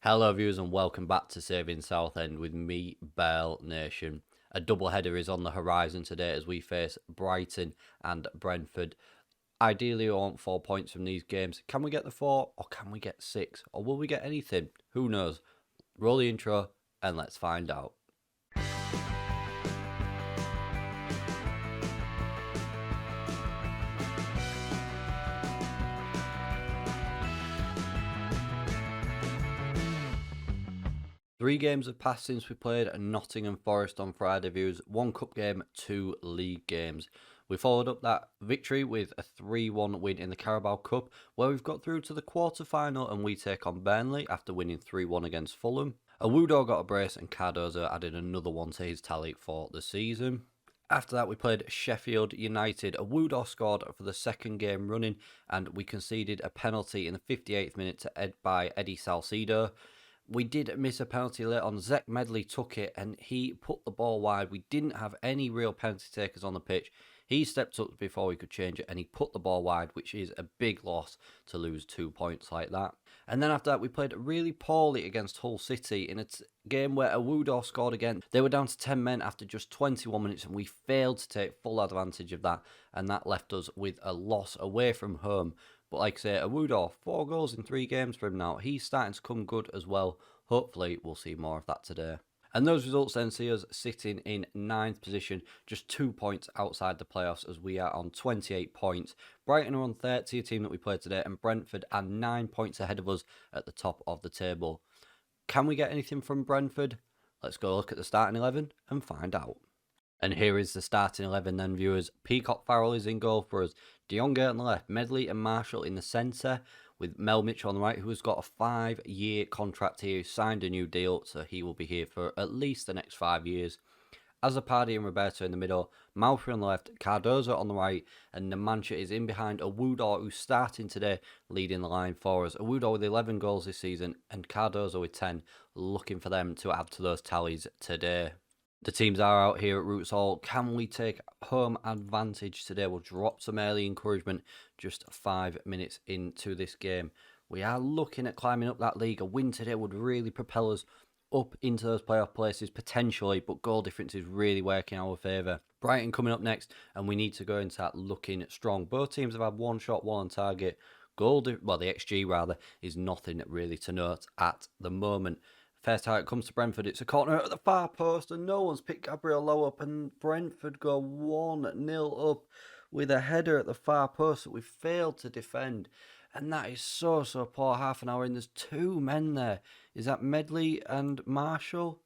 Hello viewers and welcome back to Saving Southend with me, Bearlenation. A double header is on the horizon today as we face Brighton and Brentford. Ideally we want 4 points from these games. Can we get the 4 or can we get 6? Or will we get anything? Who knows? Roll the intro and let's find out. Three games have passed since we played Nottingham Forest on Friday, viewers. 1 cup game, 2 league games. We followed up that victory with a 3-1 win in the Carabao Cup, where we've got through to the quarter-final and we take on Burnley after winning 3-1 against Fulham. Awudo got a brace and Cardozo added another one to his tally for the season. After that, we played Sheffield United. Awudo scored for the second game running and we conceded a penalty in the 58th minute by Eddie Salcido. We did miss a penalty late on. Zek Medley took it and he put the ball wide. We didn't have any real penalty takers on the pitch. He stepped up before we could change it and he put the ball wide, which is a big loss to lose 2 points like that. And then after that, we played really poorly against Hull City in a game where Awudo scored again. They were down to 10 men after just 21 minutes and we failed to take full advantage of that. And that left us with a loss away from home. But like I say, Awudo, 4 goals in 3 games for him now. He's starting to come good as well. Hopefully, we'll see more of that today. And those results then see us sitting in 9th position, just 2 points outside the playoffs as we are on 28 points. Brighton are on 30, a team that we played today, and Brentford are 9 points ahead of us at the top of the table. Can we get anything from Brentford? Let's go look at the starting 11 and find out. And here is the starting 11 then, viewers. Peacock Farrell is in goal for us. De Jong on the left, Medley and Marshall in the centre, with Mel Mitchell on the right, who has got a 5-year contract here. He signed a new deal, so he will be here for at least the next 5 years. Azzopardi and Roberto in the middle, Malfoy on the left, Cardozo on the right, and Numancia is in behind Awudo, who's starting today, leading the line for us. Awudo with 11 goals this season, and Cardozo with 10, looking for them to add to those tallies today. The teams are out here at Roots Hall. Can we take home advantage today? We'll drop some early encouragement just 5 minutes into this game. We are looking at climbing up that league. A win today would really propel us up into those playoff places potentially, but goal difference is really working in our favour. Brighton coming up next, and we need to go into that looking strong. Both teams have had 1 shot, 1 on target. The XG rather, is nothing really to note at the moment. First time it comes to Brentford, it's a corner at the far post and no one's picked Gabriel Lowe up and Brentford go 1-0 up with a header at the far post that we failed to defend. And that is so poor. Half an hour in, there's 2 men there. Is that Medley and Marshall?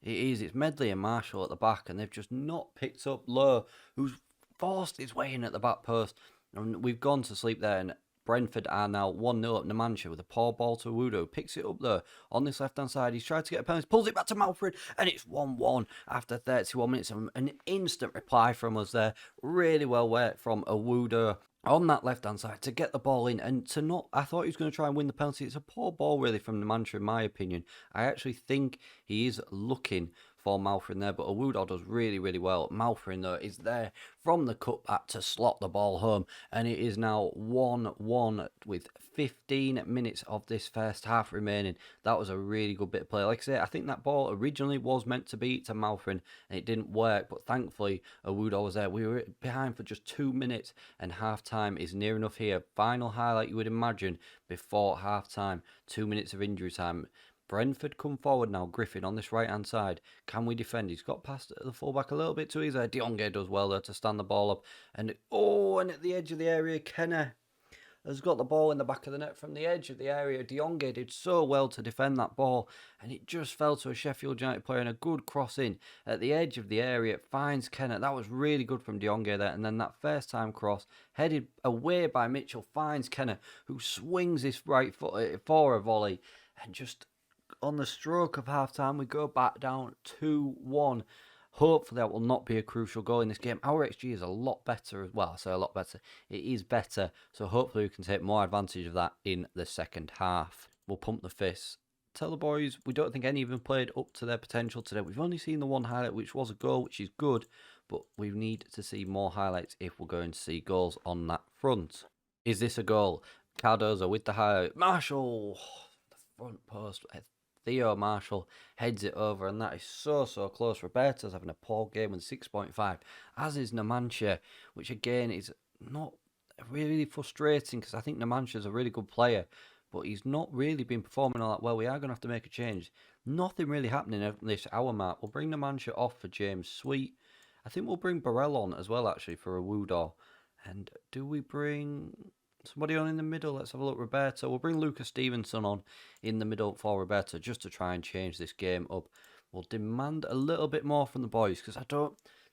It is, it's Medley and Marshall at the back and they've just not picked up Lowe, who's forced his way in at the back post. And we've gone to sleep there and Brentford are now 1-0 up Numancia with a poor ball to Awudo. Picks it up there on this left-hand side. He's tried to get a penalty, pulls it back to Malfoy, and it's 1-1 after 31 minutes. An instant reply from us there. Really well worked from Awudo on that left-hand side to get the ball in and to not... I thought he was going to try and win the penalty. It's a poor ball, really, from Numancia, in my opinion. I actually think he is looking for Malfoy there, but Awudo does really well. Malfoy, though, is there from the cutback to slot the ball home, and it is now 1-1 with 15 minutes of this first half remaining. That was a really good bit of play. Like I say, I think that ball originally was meant to be to Malfoy, and it didn't work, but thankfully Awudo was there. We were behind for just 2 minutes, and half-time is near enough here. Final highlight, you would imagine, before half-time. 2 minutes of injury time. Brentford come forward now. Griffin on this right-hand side. Can we defend? He's got past the fullback a little bit too easy. De Jong does well there to stand the ball up. And at the edge of the area, Kenner has got the ball in the back of the net from the edge of the area. De Jong did so well to defend that ball. And it just fell to a Sheffield United player and a good cross in at the edge of the area. It finds Kenner. That was really good from De Jong there. And then that first time cross, headed away by Mitchell, finds Kenner, who swings his right foot for a volley. And just... on the stroke of half-time, we go back down 2-1. Hopefully that will not be a crucial goal in this game. Our XG is a lot better as well. I say a lot better. It is better. So hopefully we can take more advantage of that in the second half. We'll pump the fists. Tell the boys we don't think any of them played up to their potential today. We've only seen the one highlight, which was a goal, which is good. But we need to see more highlights if we're going to see goals on that front. Is this a goal? Cardozo with the highlight. Marshall... front post. Theo Marshall heads it over, and that is so close. Roberto's having a poor game with 6.5, as is Numancia, which again is not really frustrating because I think Numancia's a really good player, but he's not really been performing all that well. We are going to have to make a change. Nothing really happening at this hour mark. We'll bring Numancia off for James Sweet. I think we'll bring Burrell on as well, actually, for a Woodor. And do we bring somebody on in the middle? Let's have a look. Roberto. We'll bring Lucas Stevenson on in the middle for Roberto just to try and change this game up. We'll demand a little bit more from the boys because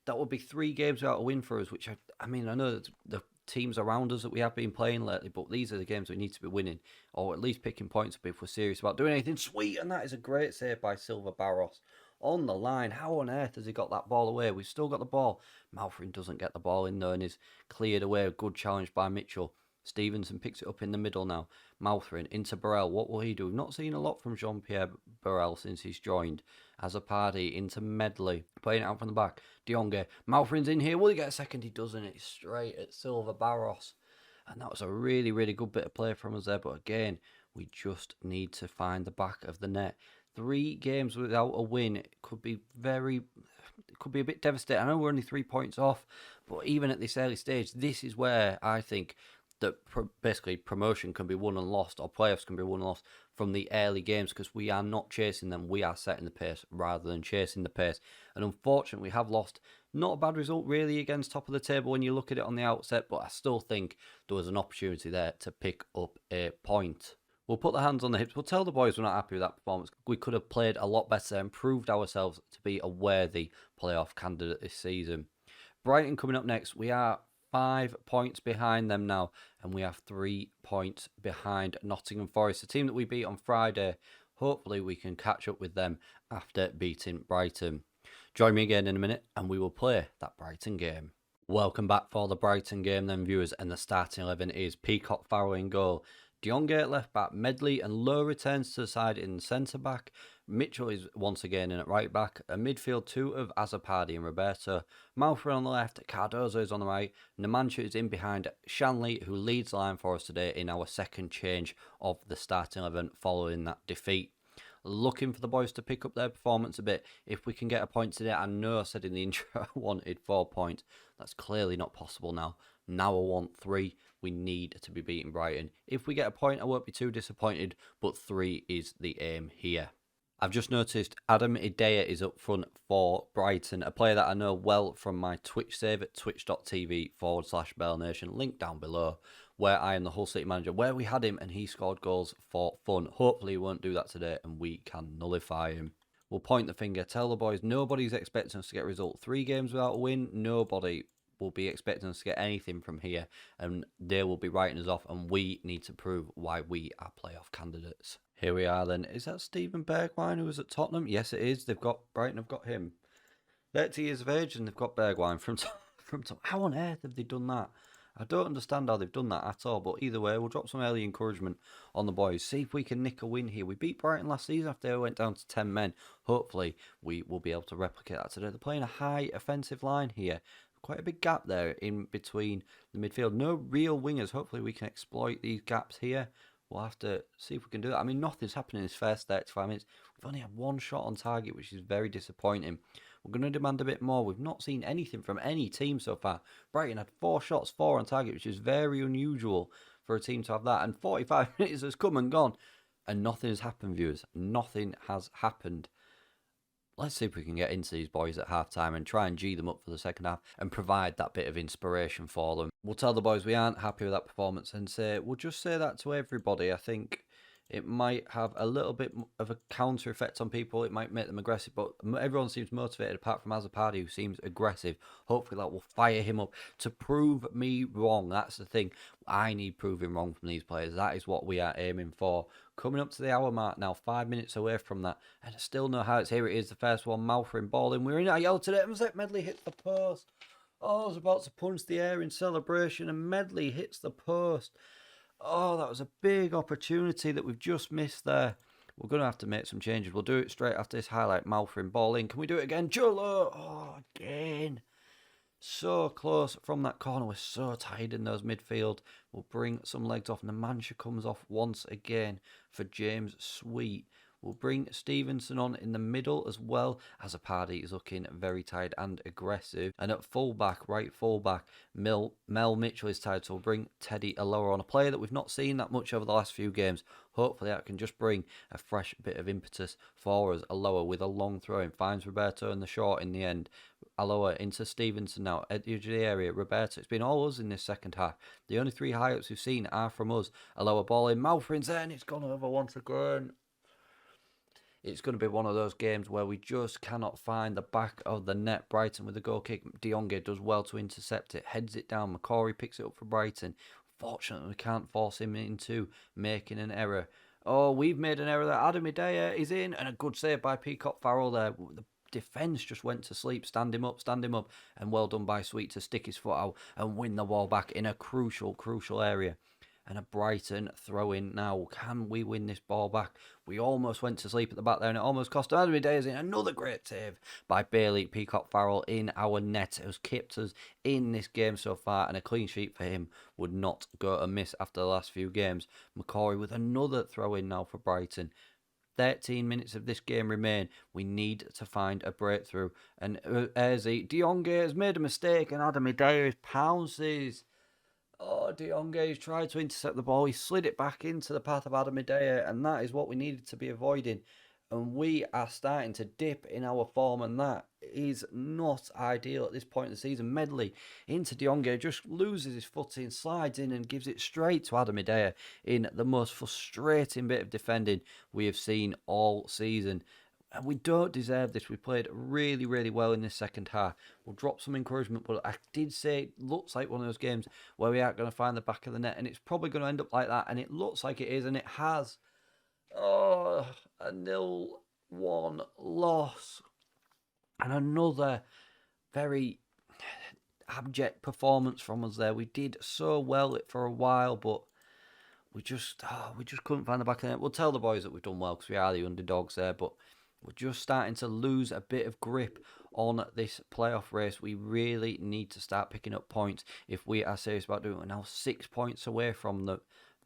that would be 3 games without a win for us, which I mean, I know that the teams around us that we have been playing lately, but these are the games we need to be winning, or at least picking points up if we're serious about doing anything. Sweet, and that is a great save by Silva Barros on the line. How on earth has he got that ball away? We've still got the ball. Malfrin doesn't get the ball in though and is cleared away. A good challenge by Mitchell. Stevenson picks it up in the middle now. Malfrin into Burrell. What will he do? We've not seen a lot from Jean-Pierre Burrell since he's joined. As a party into Medley. Playing it out from the back. Dionge. Malfrin's in here. Will he get a second? He doesn't. It's straight at Silva Barros. And that was a really, really good bit of play from us there. But again, we just need to find the back of the net. 3 games without a win, it could be a bit devastating. I know we're only 3 points off, but even at this early stage, this is where I think that basically promotion can be won and lost, or playoffs can be won and lost from the early games, because we are not chasing them. We are setting the pace rather than chasing the pace. And unfortunately, we have lost. Not a bad result really against top of the table when you look at it on the outset, but I still think there was an opportunity there to pick up a point. We'll put the hands on the hips. We'll tell the boys we're not happy with that performance. We could have played a lot better and proved ourselves to be a worthy playoff candidate this season. Brighton coming up next. We are 5 points behind them now, and we have 3 points behind Nottingham Forest, the team that we beat on Friday. Hopefully we can catch up with them after beating Brighton. Join me again in a minute and we will play that Brighton game. Welcome back for the Brighton game then, viewers, and the starting 11 is Peacock, Farrell in goal. Dionge at left back, Medley and Lowe returns to the side in centre back. Mitchell is once again in at right back. A midfield 2 of Azzopardi and Roberto. Malfrin on the left, Cardozo is on the right. Numancia is in behind Shanley, who leads the line for us today in our second change of the starting 11 following that defeat. Looking for the boys to pick up their performance a bit. If we can get a point today, I know I said in the intro I wanted 4 points. That's clearly not possible now. Now I want 3. We need to be beating Brighton. If we get a point, I won't be too disappointed, but 3 is the aim here. I've just noticed Adam Idea is up front for Brighton, a player that I know well from my Twitch save at twitch.tv/Bearlenation, link down below, where I am the Hull City manager, where we had him and he scored goals for fun. Hopefully he won't do that today and we can nullify him. We'll point the finger, tell the boys nobody's expecting us to get a result. 3 games without a win, nobody will be expecting us to get anything from here, and they will be writing us off, and we need to prove why we are playoff candidates. Here we are then. Is that Stephen Bergwijn who was at Tottenham? Yes, it is. Brighton have got him. 30 years of age and they've got Bergwijn from Tottenham. How on earth have they done that? I don't understand how they've done that at all, but either way, we'll drop some early encouragement on the boys. See if we can nick a win here. We beat Brighton last season after they went down to 10 men. Hopefully, we will be able to replicate that today. They're playing a high offensive line here. Quite a big gap there in between the midfield. No real wingers. Hopefully, we can exploit these gaps here. We'll have to see if we can do that. I mean, nothing's happened in this first 35 minutes. We've only had 1 shot on target, which is very disappointing. We're going to demand a bit more. We've not seen anything from any team so far. Brighton had 4 shots, 4 on target, which is very unusual for a team to have that. And 45 minutes has come and gone. And nothing has happened, viewers. Nothing has happened. Let's see if we can get into these boys at half-time and try and G them up for the second half and provide that bit of inspiration for them. We'll tell the boys we aren't happy with that performance and we'll just say that to everybody. I think it might have a little bit of a counter effect on people. It might make them aggressive, but everyone seems motivated apart from Azzopardi, who seems aggressive. Hopefully that will fire him up to prove me wrong. That's the thing. I need proving wrong from these players. That is what we are aiming for. Coming up to the hour mark now, 5 minutes away from that, and I still know how it's. Here it is, the first one, Malfrin ball in. We're in a yellow today. Medley hits the post. Oh, I was about to punch the air in celebration, and Medley hits the post. Oh, that was a big opportunity that we've just missed there. We're going to have to make some changes. We'll do it straight after this highlight. Malfrin ball in. Can we do it again? Jolo! Oh, again. So close from that corner. We're so tired in those midfield. We'll bring some legs off. Numancia comes off once again for James Sweet. We'll bring Stevenson on in the middle as well, as Apardi is looking very tired and aggressive. And at fullback, right fullback, Mel Mitchell is tired, so we'll bring Teddy Aloha on, a player that we've not seen that much over the last few games. Hopefully that can just bring a fresh bit of impetus for us. Aloha with a long throw in, finds Roberto in the short in the end. Aloha into Stevenson now at the edge of the area. Roberto, it's been all us in this second half. The only 3 high-ups we've seen are from us. Aloha ball in, Malfrin's there, and it's gone over once again. It's going to be one of those games where we just cannot find the back of the net. Brighton with a goal kick. Dionge does well to intercept it, heads it down. McCory picks it up for Brighton. Fortunately, we can't force him into making an error. Oh, we've made an error there. Adam Idea is in, and a good save by Peacock Farrell there. The defence just went to sleep. Stand him up. And well done by Sweet to stick his foot out and win the ball back in a crucial area. And a Brighton throw-in now. Can we win this ball back? We almost went to sleep at the back there, and it almost cost us. Adam Idea's in. Another great save by Bailey. Peacock Farrell in our net. It has kept us in this game so far, and a clean sheet for him would not go amiss after the last few games. McCory with another throw-in now for Brighton. 13 minutes of this game remain. We need to find a breakthrough. And Dionge has made a mistake, and Adam Idea pounces. Oh, Dionge's tried to intercept the ball. He slid it back into the path of Adam Idea, and that is what we needed to be avoiding. And we are starting to dip in our form, and that is not ideal at this point in the season. Medley into Dionge, just loses his footing, slides in and gives it straight to Adam Idea in the most frustrating bit of defending we have seen all season. And we don't deserve this. We played really, really well in this second half. We'll drop some encouragement, but I did say it looks like one of those games where we aren't going to find the back of the net, and it's probably going to end up like that, and it looks like it is, and it has. Oh, a 0-1 loss. And another very abject performance from us there. We did so well for a while, but we just couldn't find the back of the net. We'll tell the boys that we've done well because we are the underdogs there, but we're just starting to lose a bit of grip on this playoff race. We really need to start picking up points if we are serious about doing it. We're now 6 points away from the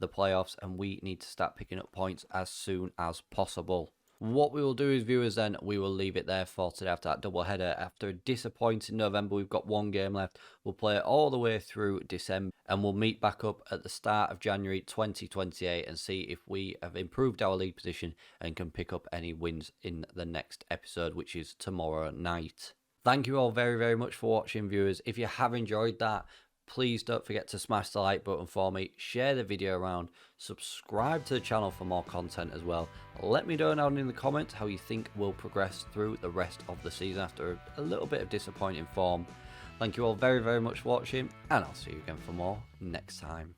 playoffs, and we need to start picking up points as soon as possible. What we will do is, viewers, then we will leave it there for today after that double header. After a disappointing November, we've got 1 game left. We'll play it all the way through December, and we'll meet back up at the start of January 2028 and see if we have improved our league position and can pick up any wins in the next episode, which is tomorrow night. Thank you all very, very much for watching, viewers. If you have enjoyed that, please don't forget to smash the like button for me, share the video around, subscribe to the channel for more content as well. Let me know down in the comments how you think we'll progress through the rest of the season after a little bit of disappointing form. Thank you all very, very much for watching, and I'll see you again for more next time.